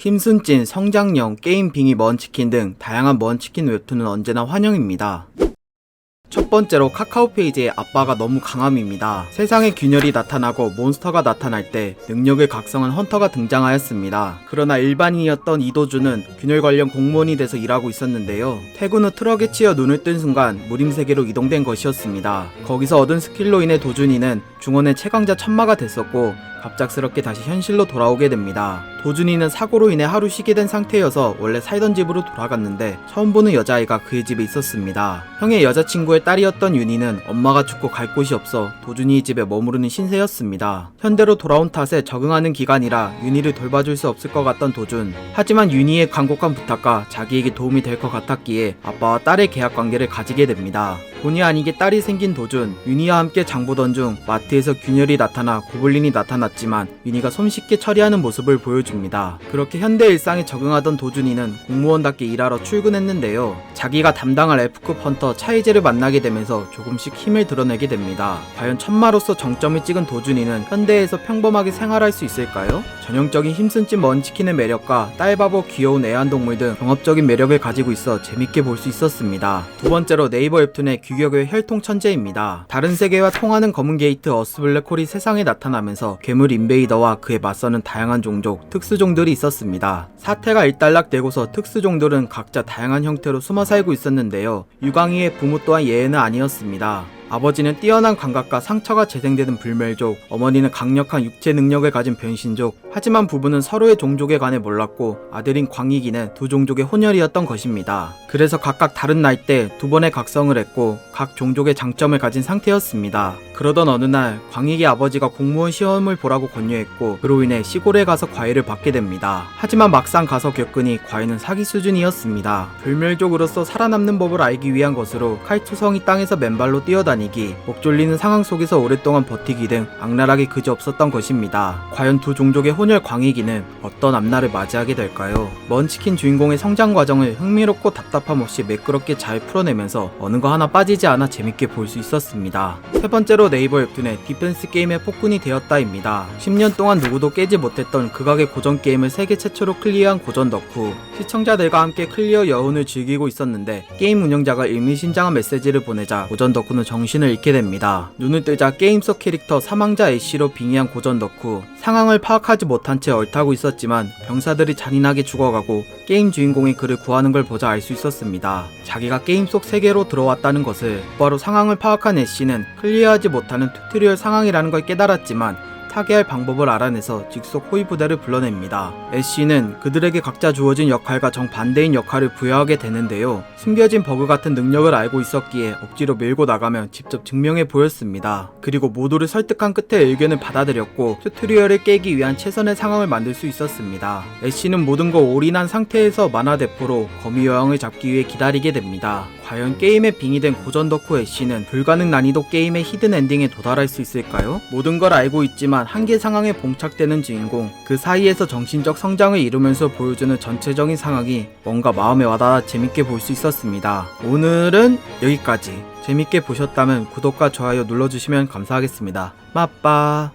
힘순 찐, 성장형, 게임 빙의 먼치킨 등 다양한 먼치킨 웹툰은 언제나 환영입니다. 첫 번째로 카카오 페이지의 아빠가 너무 강함입니다. 세상에 균열이 나타나고 몬스터가 나타날 때 능력을 각성한 헌터가 등장하였습니다. 그러나 일반인이었던 이도준은 균열 관련 공무원이 돼서 일하고 있었는데요. 퇴근 후 트럭에 치여 눈을 뜬 순간 무림 세계로 이동된 것이었습니다. 거기서 얻은 스킬로 인해 도준이는 중원의 최강자 천마가 됐었고 갑작스럽게 다시 현실로 돌아오게 됩니다. 도준이는 사고로 인해 하루 쉬게 된 상태여서 원래 살던 집으로 돌아갔는데 처음 보는 여자아이가 그의 집에 있었습니다. 형의 여자친구의 딸이었던 윤희는 엄마가 죽고 갈 곳이 없어 도준이의 집에 머무르는 신세였습니다. 현대로 돌아온 탓에 적응하는 기간이라 윤희를 돌봐줄 수 없을 것 같던 도준. 하지만 윤희의 간곡한 부탁과 자기에게 도움이 될 것 같았기에 아빠와 딸의 계약 관계를 가지게 됩니다. 본의 아니게 딸이 생긴 도준, 윤희와 함께 장보던 중 마트에서 균열이 나타나 고블린이 나타났지만 윤희가 손쉽게 처리하는 모습을 보여줍니다. 그렇게 현대 일상에 적응하던 도준이는 공무원답게 일하러 출근했는데요. 자기가 담당할 F급 헌터 차이제를 만나게 되면서 조금씩 힘을 드러내게 됩니다. 과연 천마로서 정점을 찍은 도준이는 현대에서 평범하게 생활할 수 있을까요? 전형적인 힘쓴찐 먼치킨의 매력과 딸바보 귀여운 애완동물 등 종합적인 매력을 가지고 있어 재밌게 볼 수 있었습니다. 두 번째로 네이버 웹툰의 규격의 혈통 천재입니다. 다른 세계와 통하는 검은 게이트 어스블랙홀이 세상에 나타나면서 괴물 인베이더와 그에 맞서는 다양한 종족, 특수종들이 있었습니다. 사태가 일단락되고서 특수종들은 각자 다양한 형태로 숨어 살고 있었는데요. 유광희의 부모 또한 예외는 아니었습니다. 아버지는 뛰어난 감각과 상처가 재생되는 불멸족, 어머니는 강력한 육체 능력을 가진 변신족. 하지만 부부는 서로의 종족에 관해 몰랐고 아들인 광익이는 두 종족의 혼혈이었던 것입니다. 그래서 각각 다른 나이대 두 번의 각성을 했고 각 종족의 장점을 가진 상태였습니다. 그러던 어느 날 광익의 아버지가 공무원 시험을 보라고 권유했고 그로 인해 시골에 가서 과외를 받게 됩니다. 하지만 막상 가서 겪으니 과외는 사기 수준이었습니다. 불멸족으로서 살아남는 법을 알기 위한 것으로 칼투성이 땅에서 맨발로 뛰어다니기, 목 졸리는 상황 속에서 오랫동안 버티기 등 악랄하게 그지없었던 것입니다. 과연 두 종족의 혼혈 광익이는 어떤 앞날을 맞이하게 될까요? 먼치킨 주인공의 성장 과정을 흥미롭고 답답함 없이 매끄럽게 잘 풀어내면서 어느 거 하나 빠지지 않아 재밌게 볼 수 있었습니다. 세 번째로 네이버 웹툰의 디펜스 게임의 폭군이 되었다입니다. 10년 동안 누구도 깨지 못했던 극악의 고전 게임을 세계 최초로 클리어한 고전 덕후. 시청자들과 함께 클리어 여운을 즐기고 있었는데 게임 운영자가 의미심장한 메시지를 보내자 고전 덕후는 정신을 잃게 됩니다. 눈을 뜨자 게임 속 캐릭터 사망자 애쉬로 빙의한 고전 덕후. 상황을 파악하지 못한 채 얼타고 있었지만 병사들이 잔인하게 죽어가고 게임 주인공이 그를 구하는 걸 보자 알 수 있었습니다. 자기가 게임 속 세계로 들어왔다는 것을. 바로 상황을 파악한 애쉬는 클리어하지 못하는 튜토리얼 상황이라는 걸 깨달았지만 타개할 방법을 알아내서 직속 호위 부대를 불러냅니다. 애쉬는 그들에게 각자 주어진 역할과 정반대인 역할을 부여하게 되는데요. 숨겨진 버그 같은 능력을 알고 있었기에 억지로 밀고 나가며 직접 증명해 보였습니다. 그리고 모두를 설득한 끝에 의견을 받아들였고 튜토리얼을 깨기 위한 최선의 상황을 만들 수 있었습니다. 애쉬는 모든 거 올인한 상태에서 만화 대포로 거미 여왕을 잡기 위해 기다리게 됩니다. 과연 게임에 빙의된 고전 덕후 애쉬는 불가능 난이도 게임의 히든 엔딩에 도달할 수 있을까요? 모든 걸 알고 있지만 한계 상황에 봉착되는 주인공, 그 사이에서 정신적 성장을 이루면서 보여주는 전체적인 상황이 뭔가 마음에 와닿아 재밌게 볼 수 있었습니다. 오늘은 여기까지. 재밌게 보셨다면 구독과 좋아요 눌러주시면 감사하겠습니다. 빠빠.